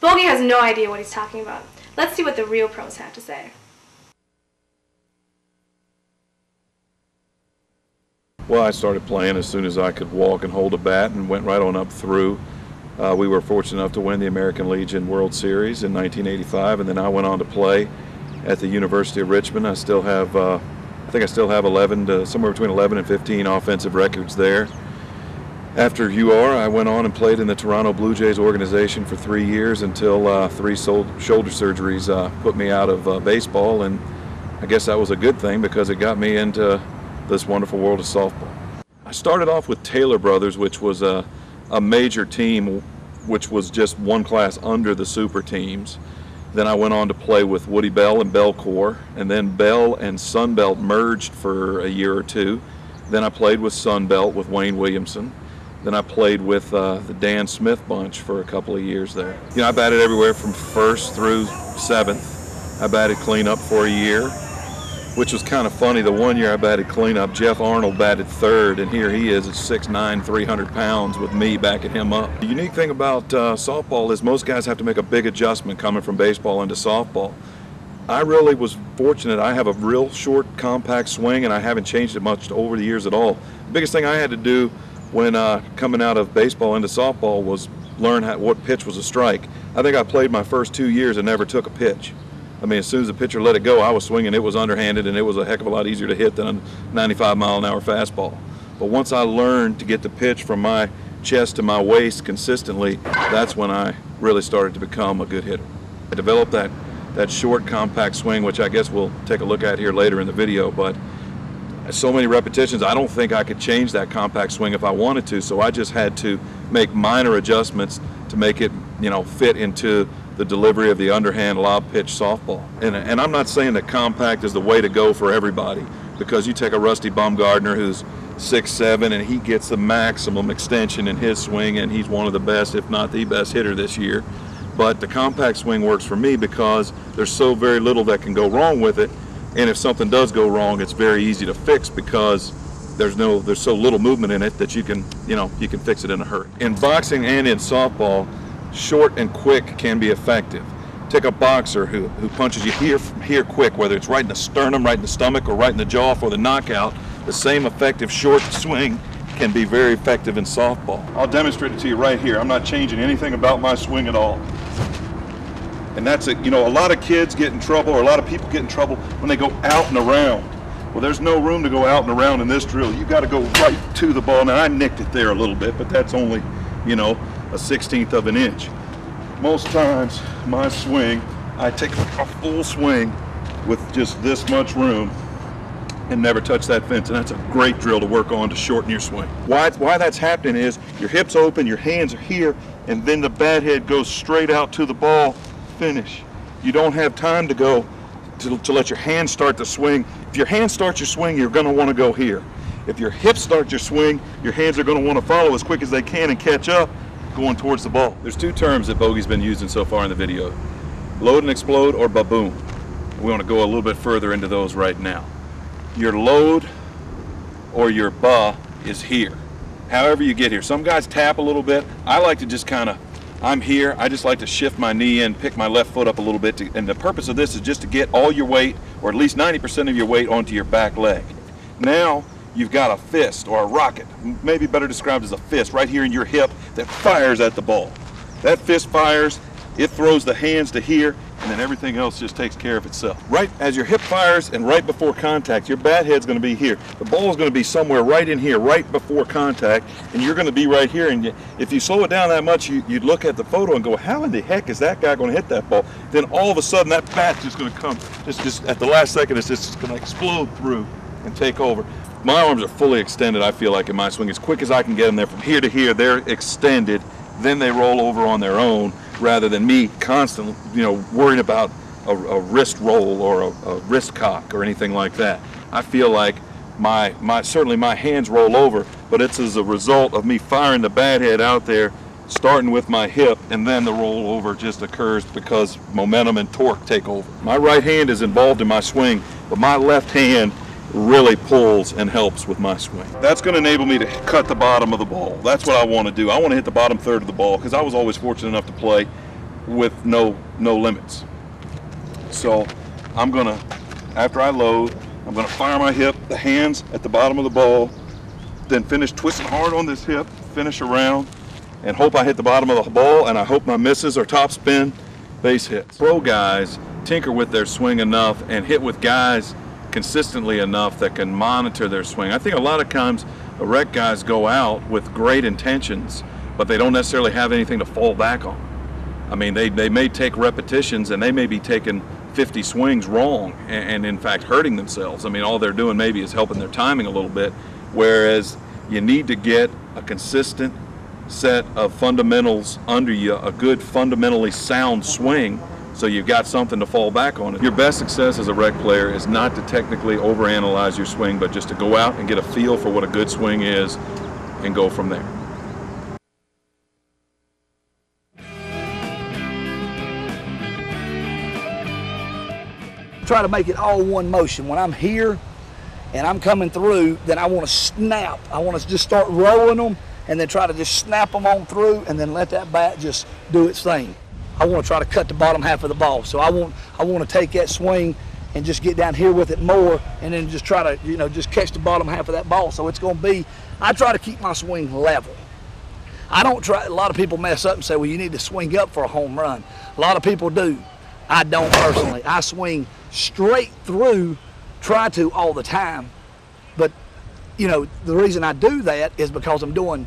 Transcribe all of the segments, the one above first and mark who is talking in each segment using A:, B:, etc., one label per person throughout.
A: Bogey has no idea what he's talking about. Let's see what the real pros have to say.
B: Well, I started playing as soon as I could walk and hold a bat and went right on up through. We were fortunate enough to win the American Legion World Series in 1985, and then I went on to play at the University of Richmond. I still have, I think I still have somewhere between 11 and 15 offensive records there. After UR, I went on and played in the Toronto Blue Jays organization for 3 years until 3 shoulder surgeries put me out of baseball, and I guess that was a good thing because it got me into this wonderful world of softball. I started off with Taylor Brothers, which was a major team, which was just one class under the super teams. Then I went on to play with Woody Bell and Belcourt, and then Bell and Sunbelt merged for a year or two. Then I played with Sunbelt with Wayne Williamson. Then I played with the Dan Smith bunch for a couple of years there. You know, I batted everywhere from 1st through 7th. I batted cleanup for a year, which was kind of funny. The one year I batted cleanup, Jeff Arnold batted 3rd, and here he is at 6'9", 300 pounds with me backing him up. The unique thing about softball is most guys have to make a big adjustment coming from baseball into softball. I really was fortunate. I have a real short, compact swing, and I haven't changed it much over the years at all. The biggest thing I had to do when coming out of baseball into softball was learn what pitch was a strike. I think I played my first 2 years and never took a pitch. I mean, as soon as the pitcher let it go, I was swinging. It was underhanded, and it was a heck of a lot easier to hit than a 95-mile-an-hour fastball. But once I learned to get the pitch from my chest to my waist consistently, that's when I really started to become a good hitter. I developed that short, compact swing, which I guess we'll take a look at here later in the video, but so many repetitions, I don't think I could change that compact swing if I wanted to, so I just had to make minor adjustments to make it, you know, fit into the delivery of the underhand lob pitch softball. And I'm not saying that compact is the way to go for everybody, because you take a Rusty Bumgardner who's 6'7", and he gets the maximum extension in his swing, and he's one of the best, if not the best hitter this year. But the compact swing works for me because there's so very little that can go wrong with it, and if something does go wrong, it's very easy to fix because there's so little movement in it that you can fix it in a hurry. In boxing and in softball, short and quick can be effective. Take a boxer who punches you here quick, whether it's right in the sternum, right in the stomach, or right in the jaw for the knockout. The same effective short swing can be very effective in softball. I'll demonstrate it to you right here. I'm not changing anything about my swing at all. And that's it. You know, a lot of kids get in trouble, or a lot of people get in trouble when they go out and around. Well, there's no room to go out and around in this drill. You got to go right to the ball. Now, I nicked it there a little bit, but that's only, you know, a 1/16 of an inch. Most times, my swing, I take a full swing with just this much room and never touch that fence, and that's a great drill to work on to shorten your swing. Why that's happening is your hips open, your hands are here, and then the bat head goes straight out to the ball. Finish. You don't have time to go to let your hands start to swing. If your hands start your swing, you're going to want to go here. If your hips start your swing, your hands are going to want to follow as quick as they can and catch up going towards the ball. There's 2 terms that Bogey's been using so far in the video: load and explode, or baboon. We want to go a little bit further into those right now. Your load or your ba is here. However you get here. Some guys tap a little bit. I like to just kind of, I'm here, I just like to shift my knee in, pick my left foot up a little bit, and the purpose of this is just to get all your weight, or at least 90% of your weight, onto your back leg. Now you've got a fist, or a rocket, maybe better described as a fist, right here in your hip that fires at the ball. That fist fires, it throws the hands to here, and then everything else just takes care of itself. Right as your hip fires and right before contact, your bat head's going to be here. The ball is going to be somewhere right in here, right before contact, and you're going to be right here. And if you slow it down that much, you'd look at the photo and go, how in the heck is that guy going to hit that ball? Then all of a sudden, that bat's just going to come, just at the last second, it's just going to explode through and take over. My arms are fully extended, I feel like, in my swing. As quick as I can get them there, from here to here, they're extended. Then they roll over on their own, rather than me constantly, you know, worrying about a wrist roll or a wrist cock or anything like that. I feel like certainly my hands roll over, but it's as a result of me firing the bat head out there, starting with my hip, and then the rollover just occurs because momentum and torque take over. My right hand is involved in my swing, but my left hand really pulls and helps with my swing. That's going to enable me to cut the bottom of the ball. That's what I want to do. I want to hit the bottom third of the ball, because I was always fortunate enough to play with no limits. So I'm gonna, after I load, I'm gonna fire my hip, the hands at the bottom of the ball, then finish twisting hard on this hip, finish around, and hope I hit the bottom of the ball, and I hope my misses are top spin base hits. Pro guys tinker with their swing enough and hit with guys consistently enough that can monitor their swing. I think a lot of times the rec guys go out with great intentions, but they don't necessarily have anything to fall back on. I mean, they may take repetitions and they may be taking 50 swings wrong and in fact hurting themselves. I mean, all they're doing maybe is helping their timing a little bit, whereas you need to get a consistent set of fundamentals under you, a good fundamentally sound swing, so you've got something to fall back on. Your best success as a rec player is not to technically overanalyze your swing, but just to go out and get a feel for what a good swing is and go from there.
C: Try to make it all one motion. When I'm here and I'm coming through, then I want to snap. I want to just start rolling them and then try to just snap them on through and then let that bat just do its thing. I want to try to cut the bottom half of the ball. So I want to take that swing and just get down here with it more and then just try to, you know, just catch the bottom half of that ball. So it's going to be, I try to keep my swing level. I don't try, a lot of people mess up and say, well, you need to swing up for a home run. A lot of people do. I don't personally. I swing straight through, try to all the time. But, you know, the reason I do that is because I'm doing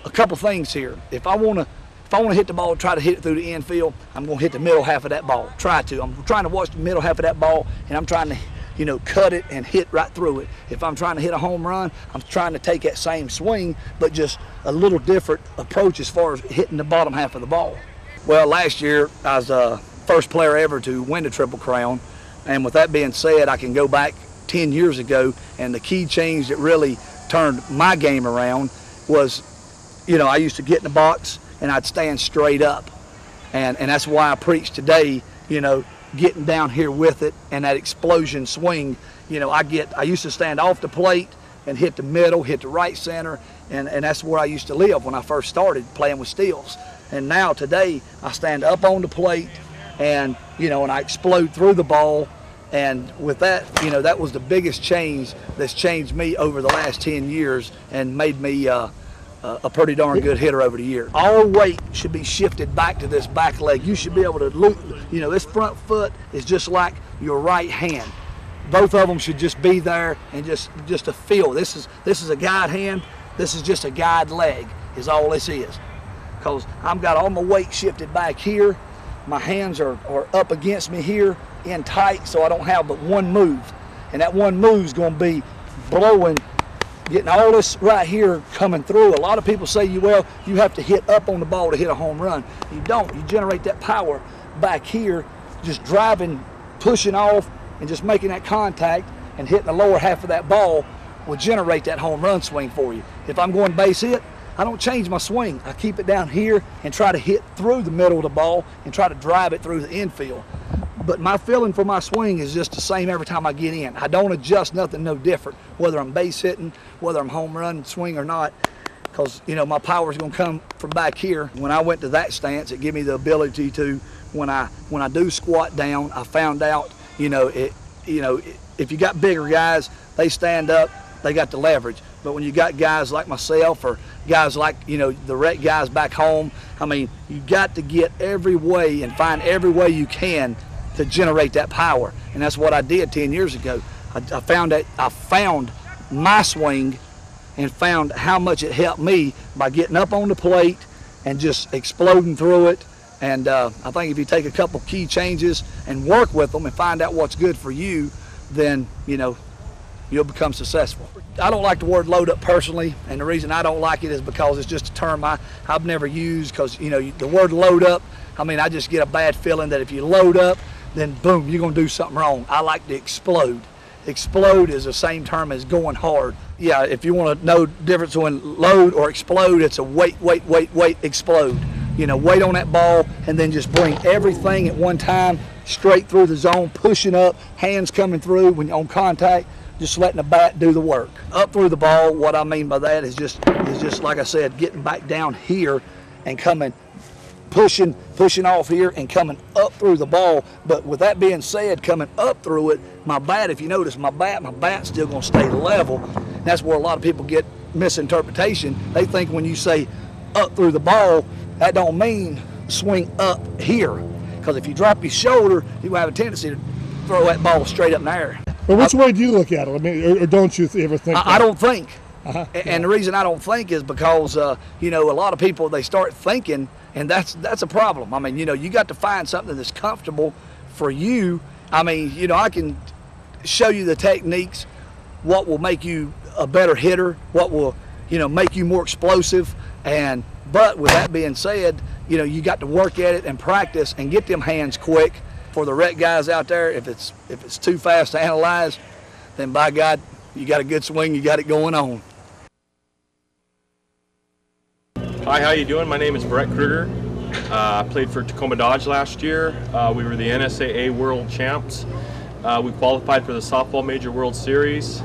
C: a couple things here. If I want to hit the ball, try to hit it through the infield, I'm going to hit the middle half of that ball. Try to. I'm trying to watch the middle half of that ball, and I'm trying to, you know, cut it and hit right through it. If I'm trying to hit a home run, I'm trying to take that same swing, but just a little different approach as far as hitting the bottom half of the ball. Well, last year I was first player ever to win the Triple Crown, and with that being said, I can go back 10 years ago, and the key change that really turned my game around was, you know, I used to get in the box and I'd stand straight up, and that's why I preach today, you know, getting down here with it and that explosion swing. You know, I used to stand off the plate and hit the middle, hit the right center, and that's where I used to live when I first started playing with steels. And now today I stand up on the plate and, you know, and I explode through the ball. And with that, you know, that was the biggest change that's changed me over the last 10 years and made me a pretty darn good hitter over the year. All weight should be shifted back to this back leg. You should be able to loop, you know, this front foot is just like your right hand. Both of them should just be there and just a feel. This is a guide hand. This is just a guide leg is all this is. Because I've got all my weight shifted back here. My hands are up against me here in tight, so I don't have but one move. And that one move is going to be blowing, getting all this right here coming through. A lot of people say, well, you have to hit up on the ball to hit a home run. You don't. You generate that power back here, just driving, pushing off, and just making that contact and hitting the lower half of that ball will generate that home run swing for you. If I'm going base hit, I don't change my swing. I keep it down here and try to hit through the middle of the ball and try to drive it through the infield. But my feeling for my swing is just the same every time I get in. I don't adjust nothing no different, whether I'm base hitting, whether I'm home run swing or not, because, you know, my power is going to come from back here. When I went to that stance, it gave me the ability to, when I do squat down, I found out, if you got bigger guys, they stand up, they got the leverage. But when you got guys like myself or guys like, you know, the rec guys back home, I mean, you got to get every way and find every way you can to generate that power. And that's what I did 10 years ago. I found my swing and found how much it helped me by getting up on the plate and just exploding through it. And I think if you take a couple key changes and work with them and find out what's good for you, then, you know, you'll become successful. I don't like the word load up personally, and the reason I don't like it is because it's just a term I've never used, because, you know, the word load up, I mean, I just get a bad feeling that if you load up, then boom, you're gonna do something wrong. I like to explode. Explode is the same term as going hard. Yeah, if you want to know the difference between load or explode, it's a wait, explode. You know, wait on that ball and then just bring everything at one time straight through the zone, pushing up, hands coming through when you're on contact, just letting the bat do the work. Up through the ball, what I mean by that is just like I said, getting back down here and coming pushing off here and coming up through the ball. But with that being said, coming up through it, my bat, if you notice my bat's still gonna stay level. That's where a lot of people get misinterpretation. They think when you say up through the ball, that don't mean swing up here. Because if you drop your shoulder, you will have a tendency to throw that ball straight up in the air.
D: But which way do you look at it? I mean, or don't you ever think that?
C: I don't think. And the reason I don't think is because, you know, a lot of people, they start thinking, and that's a problem. I mean, you know, you got to find something that's comfortable for you. I mean, you know, I can show you the techniques, what will make you a better hitter, what will, you know, make you more explosive. But with that being said, you know, you got to work at it and practice and get them hands quick. For the rec guys out there, if it's too fast to analyze, then by God, you got a good swing, you got it going on.
E: Hi, how you doing? My name is Brett Kruger. I played for Tacoma Dodge last year. We were the NSAA World Champs. We qualified for the Softball Major World Series.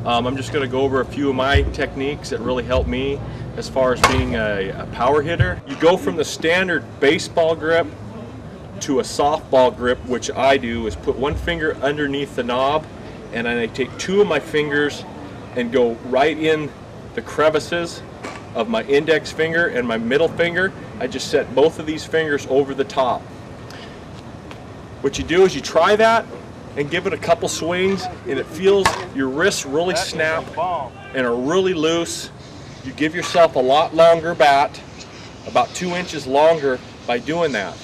E: I'm just going to go over a few of my techniques that really helped me as far as being a power hitter. You go from the standard baseball grip to a softball grip, which I do is put one finger underneath the knob, and then I take two of my fingers and go right in the crevices of my index finger and my middle finger. I just set both of these fingers over the top. What you do is you try that and give it a couple swings, and it feels your wrists really snap and are really loose. You give yourself a lot longer bat, about 2 inches longer by doing that.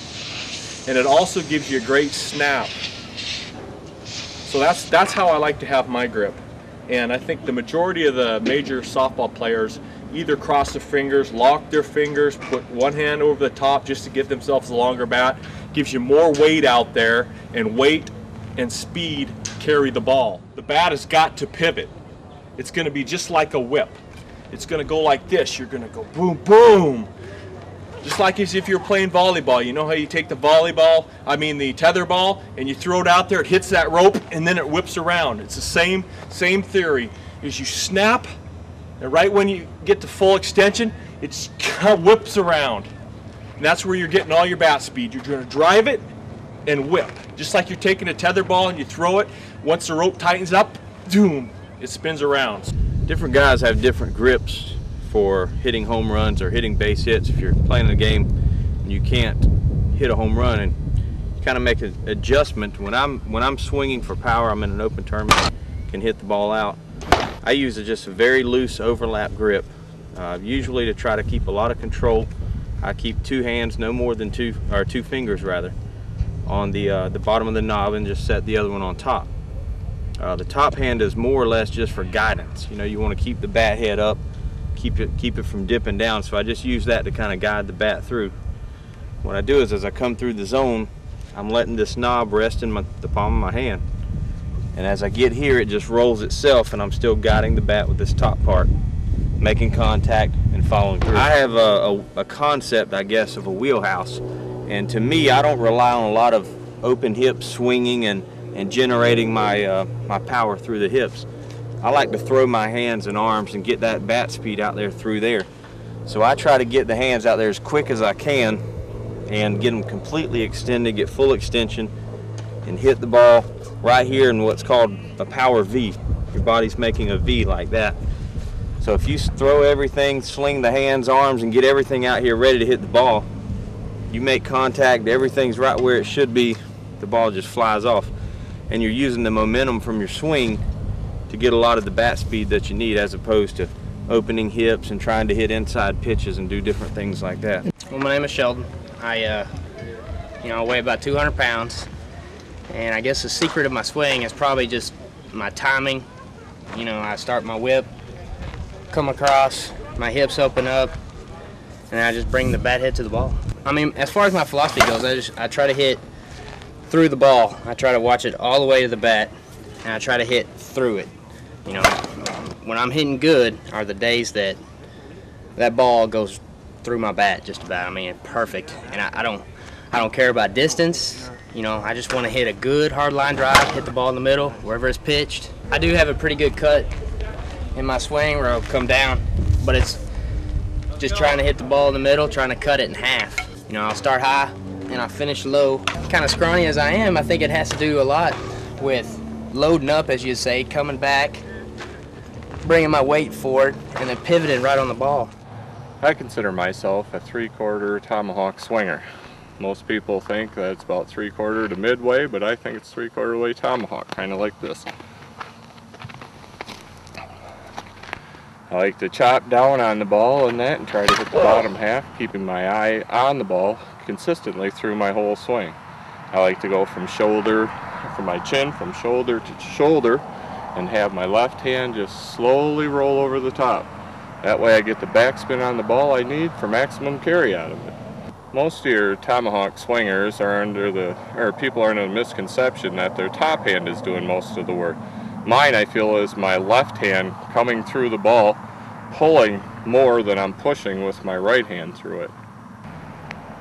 E: And it also gives you a great snap. So that's how I like to have my grip. And I think the majority of the major softball players either cross the fingers, lock their fingers, put one hand over the top just to give themselves a longer bat. Gives you more weight out there, and weight and speed carry the ball. The bat has got to pivot. It's going to be just like a whip. It's going to go like this. You're going to go boom, boom. Just like as if you're playing volleyball. You know how you take the the tether ball, and you throw it out there, it hits that rope, and then it whips around. It's the same theory. Is you snap, and right when you get to full extension, it kind of whips around. And that's where you're getting all your bat speed. You're going to drive it and whip. Just like you're taking a tether ball and you throw it, once the rope tightens up, boom, it spins around.
F: Different guys have different grips for hitting home runs or hitting base hits. If you're playing a game and you can't hit a home run, and you kind of make an adjustment. When I'm swinging for power, I'm in an open tournament, can hit the ball out. I use just a very loose overlap grip, usually to try to keep a lot of control. I keep two hands, no more than two fingers rather, on the bottom of the knob, and just set the other one on top. The top hand is more or less just for guidance. You know, you want to keep the bat head up, keep it from dipping down. So I just use that to kind of guide the bat through. What I do is, as I come through the zone, I'm letting this knob rest in the palm of my hand. And as I get here, it just rolls itself, and I'm still guiding the bat with this top part, making contact and following through. I have a concept, I guess, of a wheelhouse. And to me, I don't rely on a lot of open hip swinging and generating my power through the hips. I like to throw my hands and arms and get that bat speed out there through there. So I try to get the hands out there as quick as I can and get them completely extended, get full extension, and hit the ball right here in what's called a power V. Your body's making a V like that. So if you throw everything, sling the hands, arms, and get everything out here ready to hit the ball, you make contact, everything's right where it should be, the ball just flies off. And you're using the momentum from your swing to get a lot of the bat speed that you need, as opposed to opening hips and trying to hit inside pitches and do different things like that.
G: Well, my name is Sheldon. I weigh about 200 pounds, and I guess the secret of my swing is probably just my timing. You know, I start my whip, come across, my hips open up, and I just bring the bat head to the ball. I mean, as far as my philosophy goes, I try to hit through the ball. I try to watch it all the way to the bat, and I try to hit through it. You know, when I'm hitting good are the days that ball goes through my bat just about. I mean, perfect. And I don't care about distance. You know, I just want to hit a good hard line drive, hit the ball in the middle, wherever it's pitched. I do have a pretty good cut in my swing where I'll come down, but it's just trying to hit the ball in the middle, trying to cut it in half. You know, I'll start high and I finish low. Kind of scrawny as I am, I think it has to do a lot with loading up, as you say, coming back, bringing my weight forward, and then pivoting right on the ball.
E: I consider myself a 3/4 tomahawk swinger. Most people think that it's about 3/4 to midway, but I think it's 3/4 way tomahawk, kind of like this. I like to chop down on the ball and that and try to hit the bottom half, keeping my eye on the ball consistently through my whole swing. I like to go from my chin from shoulder to shoulder and have my left hand just slowly roll over the top. That way I get the backspin on the ball I need for maximum carry out of it. Most of your tomahawk swingers are people are under the misconception that their top hand is doing most of the work. Mine, I feel, is my left hand coming through the ball, pulling more than I'm pushing with my right hand through it.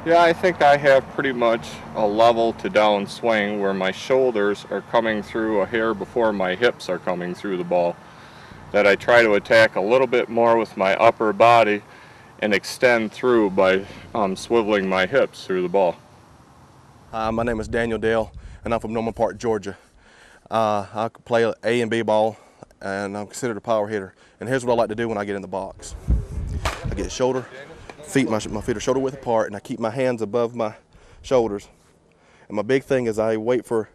E: Yeah, I think I have pretty much a level to down swing where my shoulders are coming through a hair before my hips are coming through the ball. That I try to attack a little bit more with my upper body and extend through by swiveling my hips through the ball.
H: My name is Daniel Dale, and I'm from Norman Park, Georgia. I play A and B ball, and I'm considered a power hitter. And here's what I like to do when I get in the box. I get my feet are shoulder width apart, and I keep my hands above my shoulders. And my big thing is I wait for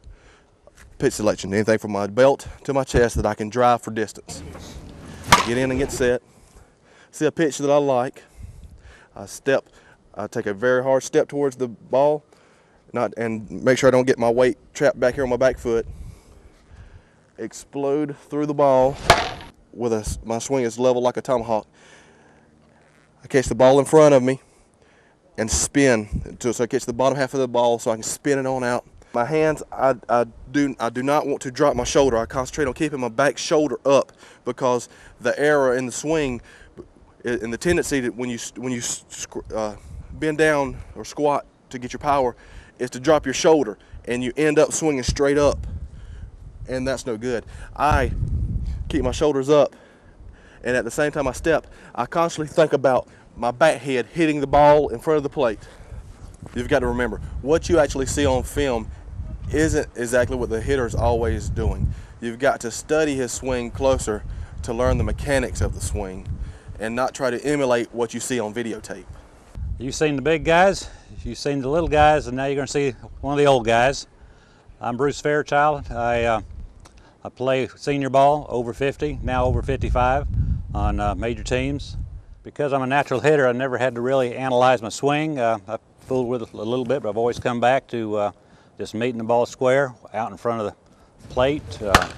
H: pitch selection, anything from my belt to my chest that I can drive for distance. I get in and get set, see a pitch that I like, I take a very hard step towards the ball, and make sure I don't get my weight trapped back here on my back foot. Explode through the ball with my swing is level like a tomahawk. I catch the ball in front of me and spin so I catch the bottom half of the ball so I can spin it on out. My hands, I do not want to drop my shoulder. I concentrate on keeping my back shoulder up because the error in the swing and the tendency that when you bend down or squat to get your power is to drop your shoulder and you end up swinging straight up, and that's no good. I keep my shoulders up, and at the same time I step, I constantly think about my back head hitting the ball in front of the plate. You've got to remember, what you actually see on film isn't exactly what the hitter's always doing. You've got to study his swing closer to learn the mechanics of the swing and not try to emulate what you see on videotape.
I: You've seen the big guys, you've seen the little guys, and now you're going to see one of the old guys. I'm Bruce Fairchild. I play senior ball, over 50, now over 55 on major teams. Because I'm a natural hitter, I never had to really analyze my swing. I fooled with it a little bit, but I've always come back to just meeting the ball square out in front of the plate. A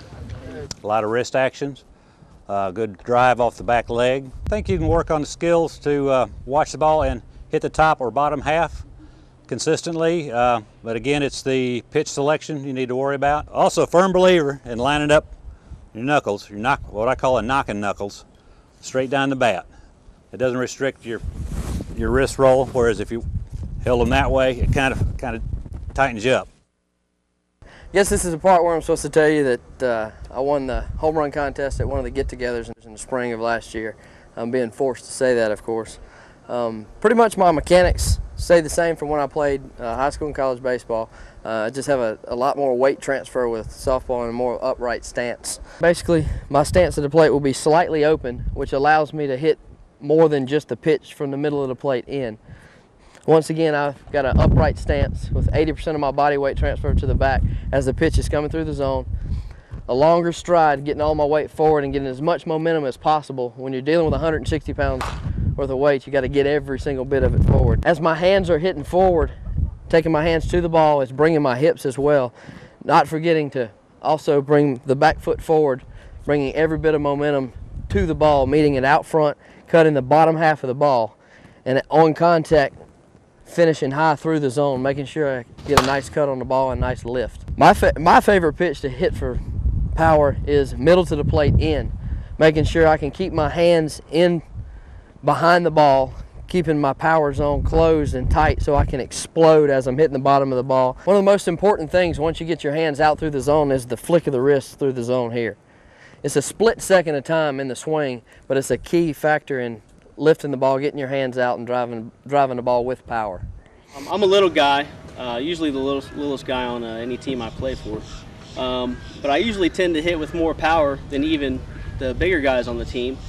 I: lot of wrist actions, good drive off the back leg. I think you can work on the skills to watch the ball and hit the top or bottom half consistently, but again, it's the pitch selection you need to worry about. Also, a firm believer in lining up your knuckles, what I call a knocking knuckles, straight down the bat. It doesn't restrict your wrist roll, whereas if you held them that way, it kind of tightens you up.
J: Yes, this is the part where I'm supposed to tell you that I won the home run contest at one of the get-togethers in the spring of last year. I'm being forced to say that, of course. Pretty much my mechanics stay the same from when I played high school and college baseball. I just have a lot more weight transfer with softball and a more upright stance. Basically, my stance at the plate will be slightly open, which allows me to hit more than just the pitch from the middle of the plate in. Once again, I've got an upright stance with 80% of my body weight transferred to the back as the pitch is coming through the zone. A longer stride, getting all my weight forward and getting as much momentum as possible. When you're dealing with 160 pounds worth of weight, you got to get every single bit of it forward. As my hands are hitting forward, taking my hands to the ball, it's bringing my hips as well. Not forgetting to also bring the back foot forward, bringing every bit of momentum to the ball, meeting it out front, cutting the bottom half of the ball, and on contact, finishing high through the zone, making sure I get a nice cut on the ball and nice lift. My favorite pitch to hit for power is middle to the plate in, making sure I can keep my hands in behind the ball, keeping my power zone closed and tight so I can explode as I'm hitting the bottom of the ball. One of the most important things once you get your hands out through the zone is the flick of the wrist through the zone here. It's a split second of time in the swing, but it's a key factor in lifting the ball, getting your hands out, and driving the ball with power.
K: I'm a little guy, usually the littlest guy on any team I play for. But I usually tend to hit with more power than even the bigger guys on the team,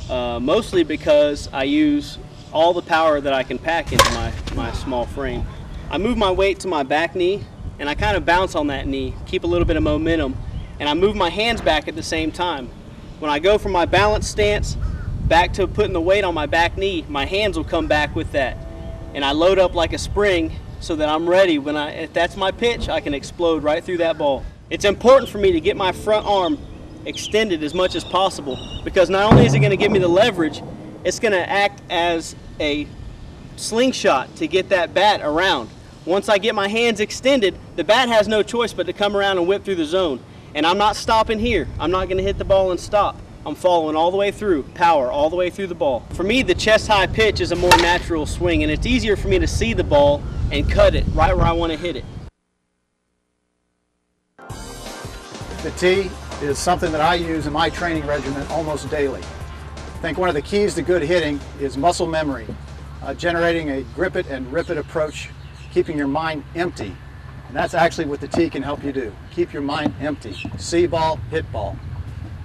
K: mostly because I use all the power that I can pack into my small frame. I move my weight to my back knee, and I kind of bounce on that knee, keep a little bit of momentum, and I move my hands back at the same time. When I go from my balance stance back to putting the weight on my back knee, my hands will come back with that. And I load up like a spring so that I'm ready. If that's my pitch, I can explode right through that ball. It's important for me to get my front arm extended as much as possible, because not only is it going to give me the leverage, it's going to act as a slingshot to get that bat around. Once I get my hands extended, the bat has no choice but to come around and whip through the zone. And I'm not stopping here. I'm not going to hit the ball and stop. I'm following all the way through, power all the way through the ball. For me, the chest-high pitch is a more natural swing, and it's easier for me to see the ball and cut it right where I want to hit it.
L: The tee is something that I use in my training regimen almost daily. I think one of the keys to good hitting is muscle memory, generating a grip it and rip it approach, keeping your mind empty. And that's actually what the tee can help you do. Keep your mind empty. See ball, hit ball.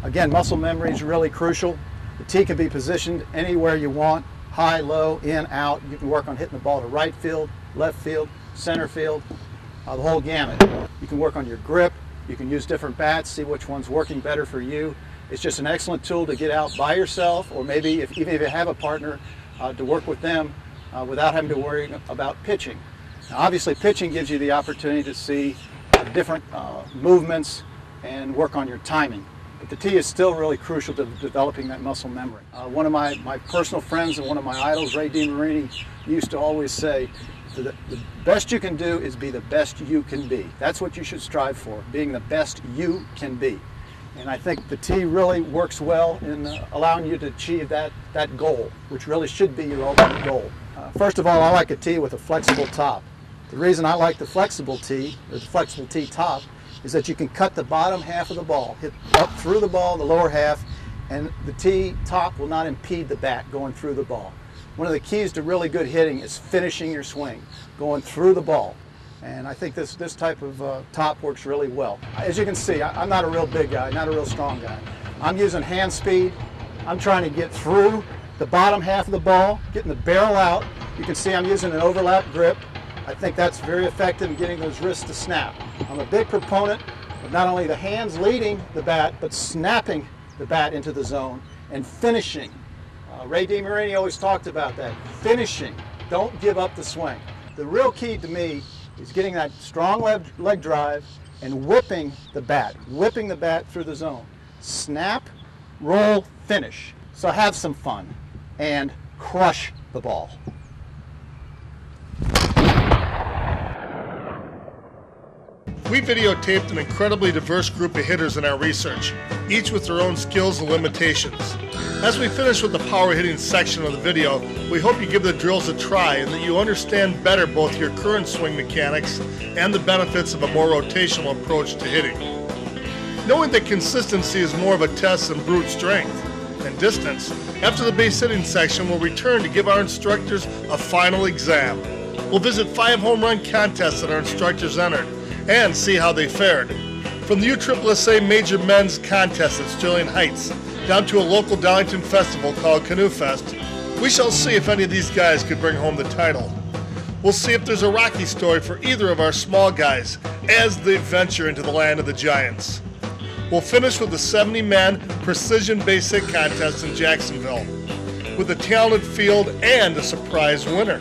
L: Again, muscle memory is really crucial. The tee can be positioned anywhere you want, high, low, in, out. You can work on hitting the ball to right field, left field, center field, the whole gamut. You can work on your grip. You can use different bats, see which one's working better for you. It's just an excellent tool to get out by yourself, or maybe even if you have a partner, to work with them without having to worry about pitching. Now, obviously, pitching gives you the opportunity to see different movements and work on your timing. But the tee is still really crucial to developing that muscle memory. One of my personal friends and one of my idols, Ray DeMarini, used to always say, the best you can do is be the best you can be. That's what you should strive for, being the best you can be. And I think the tee really works well in allowing you to achieve that goal, which really should be your ultimate goal. First of all, I like a tee with a flexible top. The reason I like the flexible tee, or the flexible tee top, is that you can cut the bottom half of the ball, hit up through the ball, the lower half, and the tee top will not impede the bat going through the ball. One of the keys to really good hitting is finishing your swing, going through the ball. And I think this type of top works really well. As you can see, I'm not a real big guy, not a real strong guy. I'm using hand speed. I'm trying to get through the bottom half of the ball, getting the barrel out. You can see I'm using an overlap grip. I think that's very effective in getting those wrists to snap. I'm a big proponent of not only the hands leading the bat, but snapping the bat into the zone and finishing. Ray DeMarini always talked about that. Finishing. Don't give up the swing. The real key to me is getting that strong leg drive and whipping the bat through the zone. Snap, roll, finish. So have some fun and crush the ball.
D: We videotaped an incredibly diverse group of hitters in our research, each with their own skills and limitations. As we finish with the power hitting section of the video, we hope you give the drills a try and that you understand better both your current swing mechanics and the benefits of a more rotational approach to hitting. Knowing that consistency is more of a test than brute strength and distance, after the base hitting section we'll return to give our instructors a final exam. We'll visit 5 home run contests that our instructors entered and see how they fared. From the USSSA Major Men's Contest at Sterling Heights down to a local Darlington festival called Canoe Fest, we shall see if any of these guys could bring home the title. We'll see if there's a Rocky story for either of our small guys as they venture into the land of the giants. We'll finish with the 70-man precision base hit contest in Jacksonville with a talented field and a surprise winner.